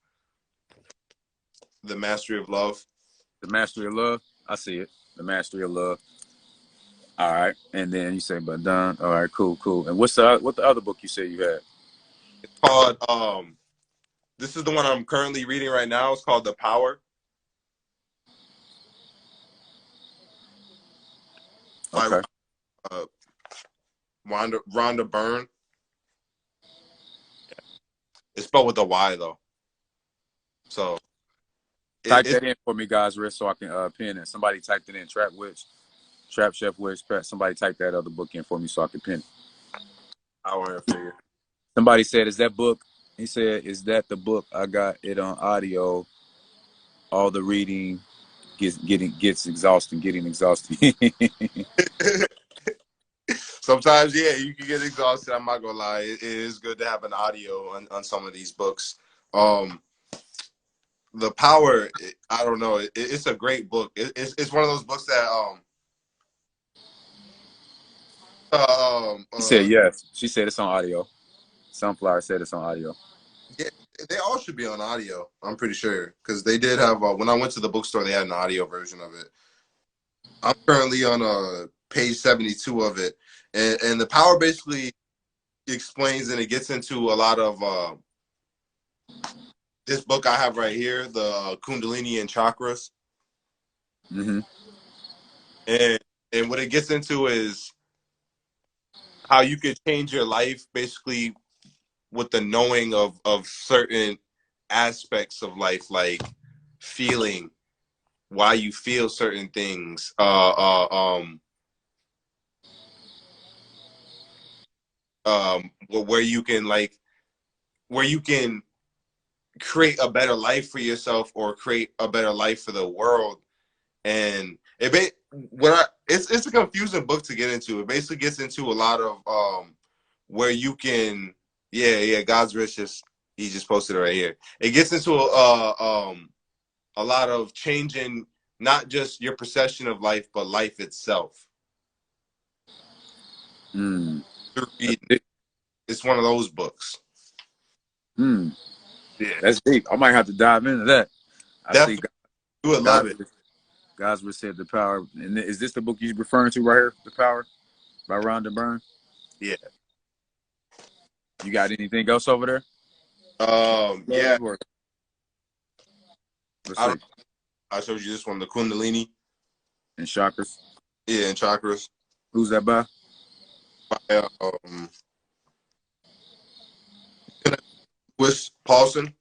The Mastery of Love. The Mastery of Love. I see it. The Mastery of Love. All right. And then you say, but done. All right, cool, cool. And what the other book you said you had? It's called this is the one I'm currently reading right now. It's called The Power by Okay. uh, Rhonda Byrne. It's spelled with a Y though. So Type it's that in for me, guys, Rick, so I can pin it. Somebody typed it in. Trap Chef Witch. Somebody type that other book in for me so I can pin it. I want to figure. Somebody said, "Is that book?" He said, "Is that the book? I got it on audio. All the reading gets exhausting. Getting exhausting." Sometimes, yeah, you can get exhausted. I'm not gonna lie. It is good to have an audio on some of these books. Um, the Power. I don't know. It's a great book. It's one of those books that um He said, uh "Yes." She said it's on audio. Sunflower said it's on audio. yeah, they all should be on audio. I'm pretty sure because they did have when I went to the bookstore, they had an audio version of it. I'm currently on page 72 of it, and the Power basically explains and it gets into a lot of this book I have right here, the Kundalini and Chakras, Mm-hmm. and what it gets into is how you could change your life basically with the knowing of certain aspects of life, like feeling why you feel certain things, where you can where you can create a better life for yourself or create a better life for the world. And it's a confusing book to get into. It basically gets into a lot of where you can God's rich just he just posted it right here. It gets into a lot of changing not just your perception of life but life itself Mm. through reading. It's one of those books. Mm. Yeah, That's deep. I might have to dive into that. I see. definitely. You would love Guys, it. guys said the power. And is this the book you're referring to right here? The Power by Rhonda Byrne. Yeah. You got anything else over there? Yeah. Love or let's I see. don't. I showed you this one, the Kundalini. And chakras. Yeah, and chakras. Who's that by? By, Lewis Paulson.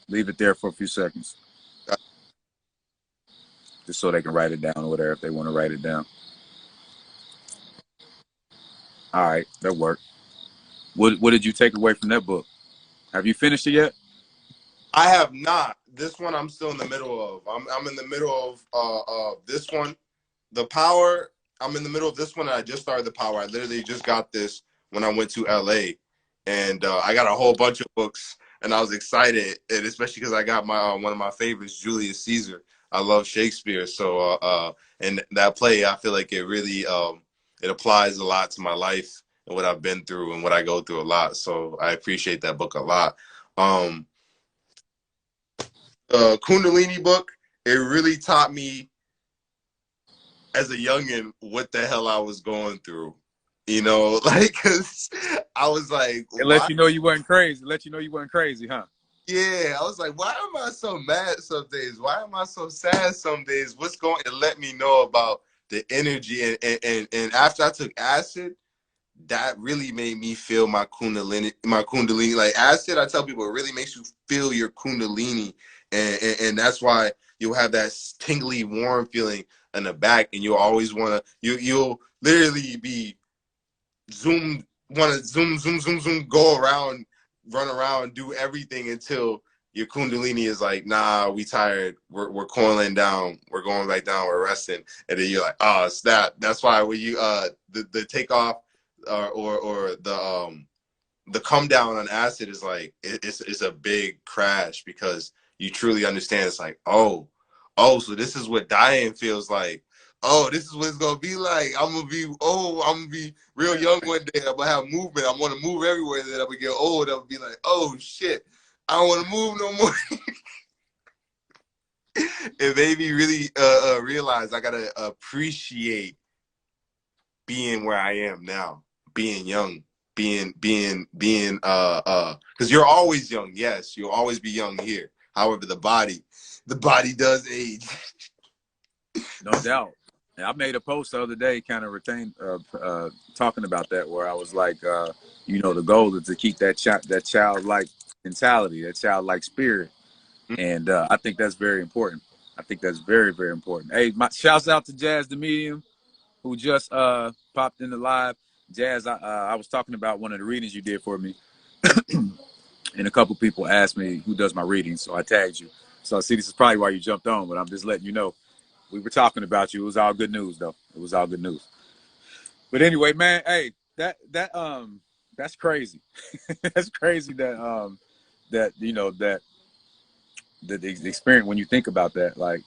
Leave it there for a few seconds, just so they can write it down or whatever if they want to write it down. All right, that worked. What did you take away from that book? Have you finished it yet? I have not. This one I'm still in the middle of. I'm in the middle of this one. The Power. I'm in the middle of this one, and I just started the power. I literally just got this when I went to LA, and I got a whole bunch of books, and I was excited, and especially because I got my one of my favorites, Julius Caesar. I love Shakespeare, so and that play, I feel like it really it applies a lot to my life and what I've been through and what I go through a lot. So I appreciate that book a lot. Um, the Kundalini book, it really taught me as a youngin what the hell I was going through. You know, like, cause I was like, It let why? you know you wasn't crazy. It let you know you wasn't crazy, huh? Yeah, I was like, why am I so mad some days? Why am I so sad some days? What's going to let me know about the energy? And after I took acid, that really made me feel my kundalini. My kundalini, like acid, I tell people, it really makes you feel your kundalini, and that's why you'll have that tingly, warm feeling in the back, and you'll always want to. You'll literally be want to zoom, go around, run around, do everything until your kundalini is like, nah, we tired, we're coiling down, we're going back down, we're resting, and then you're like, oh snap. That's why when you the takeoff or the come down on acid is like it's a big crash because you truly understand. It's like, so this is what dying feels like. Oh, this is what it's gonna be like. I'm gonna be real young one day. I'm gonna have movement. I'm gonna move everywhere. Then I'm gonna get old. I'm gonna be like, oh shit, I don't want to move no more. It made me really realize I gotta appreciate being where I am now, being young, because you're always young. Yes, you'll always be young here. However, the body does age. No doubt. And I made a post the other day, kind of talking about that, where I was like, the goal is to keep that childlike mentality, that childlike spirit, and I think that's very important. I think that's very, very important. Hey, shouts out to Jazz the Medium, who just popped in the live. Jazz, I was talking about one of the readings you did for me, and a couple people asked me who does my readings, so I tagged you. So I see this is probably why you jumped on, but I'm just letting you know we were talking about you. It was all good news, though. It was all good news. But anyway, man, hey, that's crazy. That's crazy that the experience when you think about that, like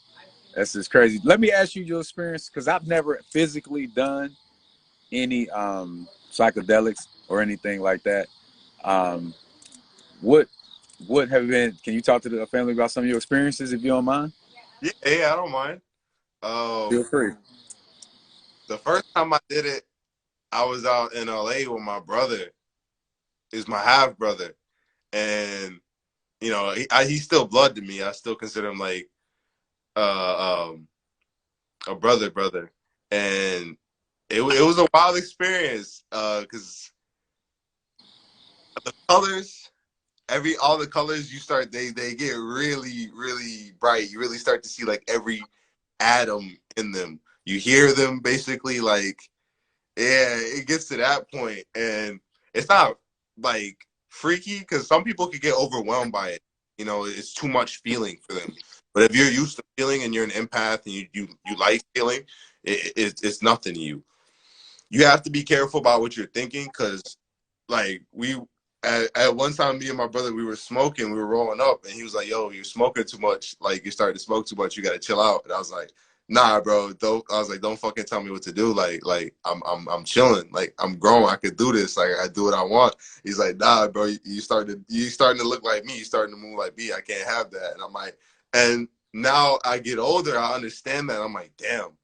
that's just crazy. Let me ask you your experience because I've never physically done any psychedelics or anything like that. Um, what what have been? Can you talk to the family about some of your experiences if you don't mind? Yeah, yeah, I don't mind. Feel free. The first time I did it, I was out in LA with my brother. Is my half brother, and he's still blood to me. I still consider him like a brother, and it was a wild experience because the colors, all the colors you start they get really really bright. You really start to see like every atom in them. You hear them basically like, yeah, it gets to that point, and it's not like freaky because some people could get overwhelmed by it. It's too much feeling for them. But if you're used to feeling and you're an empath and you like feeling, it's nothing to you. You have to be careful about what you're thinking because, like, at one time, me and my brother, we were smoking, we were rolling up, and he was like, "Yo, you're smoking too much. Like, you're starting to smoke too much. You gotta chill out." And I was like, "Nah, bro. Don't." I was like, "Don't fucking tell me what to do. Like, I'm chilling. Like, I'm grown. I could do this. Like, I do what I want." He's like, "Nah, bro. You starting to look like me. You starting to move like me. I can't have that." And I'm like, and now I get older, I understand that. I'm like, damn.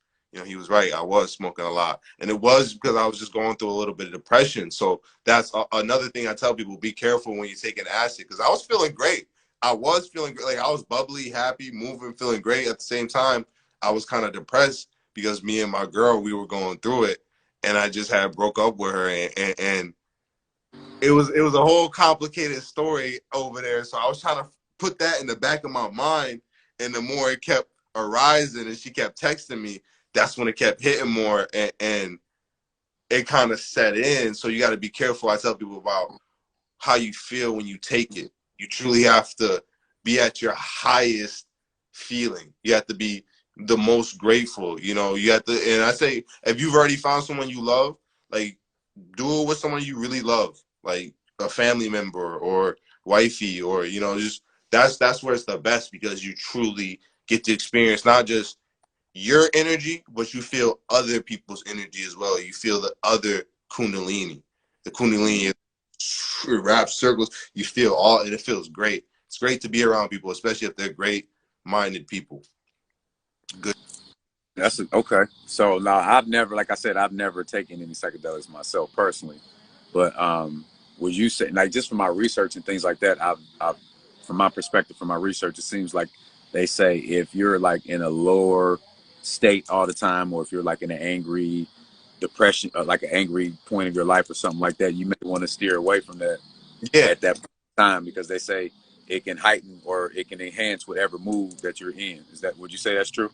He was right. I was smoking a lot. And it was because I was just going through a little bit of depression. So that's another thing I tell people, be careful when you take an acid. Because I was feeling great. I was feeling great. Like I was bubbly, happy, moving, feeling great. At the same time, I was kind of depressed because me and my girl, we were going through it. And I just had broke up with her. And it was a whole complicated story over there. So I was trying to put that in the back of my mind. And the more it kept arising and she kept texting me, that's when it kept hitting more, and it kind of set in. So you got to be careful. I tell people about how you feel when you take it. You truly have to be at your highest feeling. You have to be the most grateful. You know, you have to, and I say, if you've already found someone you love, like, do it with someone you really love, like a family member or wifey, or, you know, just that's where it's the best, because you truly get to experience not just your energy, but you feel other people's energy as well. You feel the other kundalini. The kundalini wraps circles. You feel all, and it feels great. It's great to be around people, especially if they're great-minded people. Good. Okay. So now I've never, like I said, I've never taken any psychedelics myself personally, but would you say, like, just from my research and things like that, I've from my perspective, from my research, it seems like they say if you're like in a lower state all the time, or if you're like in an angry depression, or like an angry point of your life or something like that, you may want to steer away from that Yeah. at that time, because they say it can heighten or it can enhance whatever mood that you're in. Is that, would you say that's true?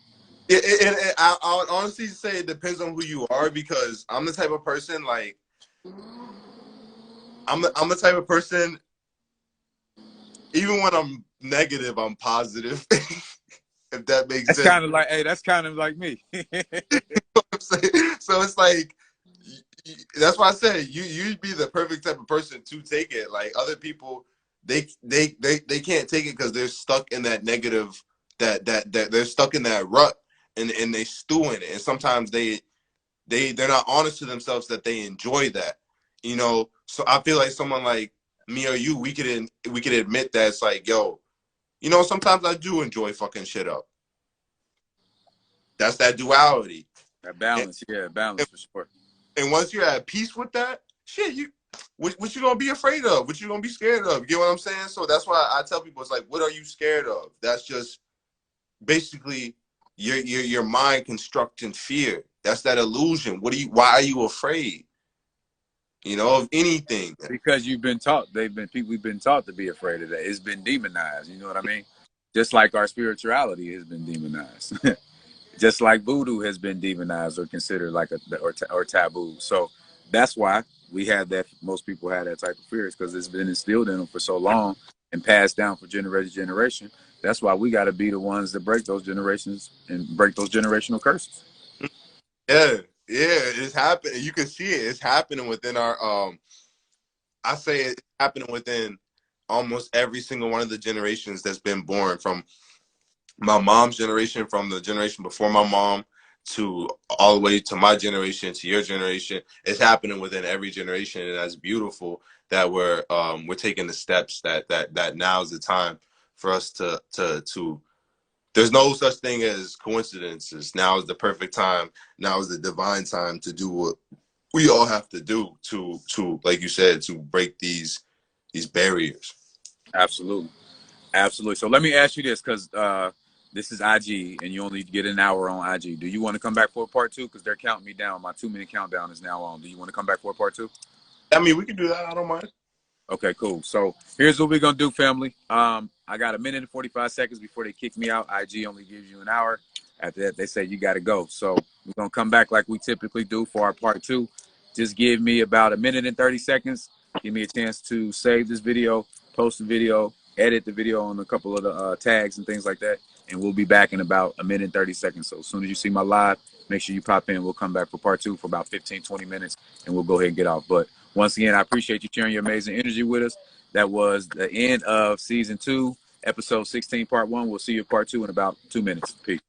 I would honestly say it depends on who you are, because I'm the type of person, like, I'm the type of person, even when I'm negative, I'm positive. If that makes That's sense. kind of like, hey, that's kind of like me. So it's like, that's why I said you'd be the perfect type of person to take it. Like, other people, they can't take it because they're stuck in that negative, that they're stuck in that rut, and they stew in it. And sometimes they're not honest to themselves that they enjoy that. You know, so I feel like someone like me or you, we could admit that it's like, yo, you know, sometimes I do enjoy fucking shit up. That's that duality. That And, balance, yeah, balance for sure. and once you're at peace with that, shit, what you gonna be afraid of? What you gonna be scared of? You get what I'm saying? So that's why I tell people, it's like, what are you scared of? That's just basically your mind constructing fear. That's that illusion. Why are you afraid? You know, of anything. Because you've been taught, we've been taught to be afraid of that. It's been demonized. You know what I mean? Just like our spirituality has been demonized. Just like voodoo has been demonized or considered like or taboo. So that's why we have that. Most people have that type of fear, because it's been instilled in them for so long and passed down for generation to generation. That's why we got to be the ones that break those generations and break those generational curses. Yeah, yeah, it's happening. You can see it. It's happening within our I say it's happening within almost every single one of the generations that's been born, from my mom's generation, from the generation before my mom, to all the way to my generation, to your generation. It's happening within every generation, and that's beautiful that we're taking the steps that now is the time for us to. There's no such thing as coincidences. Now is the perfect time. Now is the divine time to do what we all have to do to, like you said, to break these barriers. Absolutely. Absolutely. So let me ask you this, because this is IG and you only get an hour on IG. Do you want to come back for a part two? Because they're counting me down. My 2 minute countdown is now on. Do you want to come back for a part two? I mean, we can do that. I don't mind. Okay, cool. So here's what we're gonna do, family. I got a minute and 45 seconds before they kick me out. IG only gives you an hour. After that, they say you got to go. So we're gonna come back like we typically do for our part two. Just give me about a minute and 30 seconds. Give me a chance to save this video, post the video, edit the video on a couple of the tags and things like that. And we'll be back in about a minute and 30 seconds. So as soon as you see my live, make sure you pop in. We'll come back for part two for about 15, 20 minutes, and we'll go ahead and get off. But once again, I appreciate you sharing your amazing energy with us. That was the end of season 2, episode 16, part 1. We'll see you in part 2 in about 2 minutes. Peace.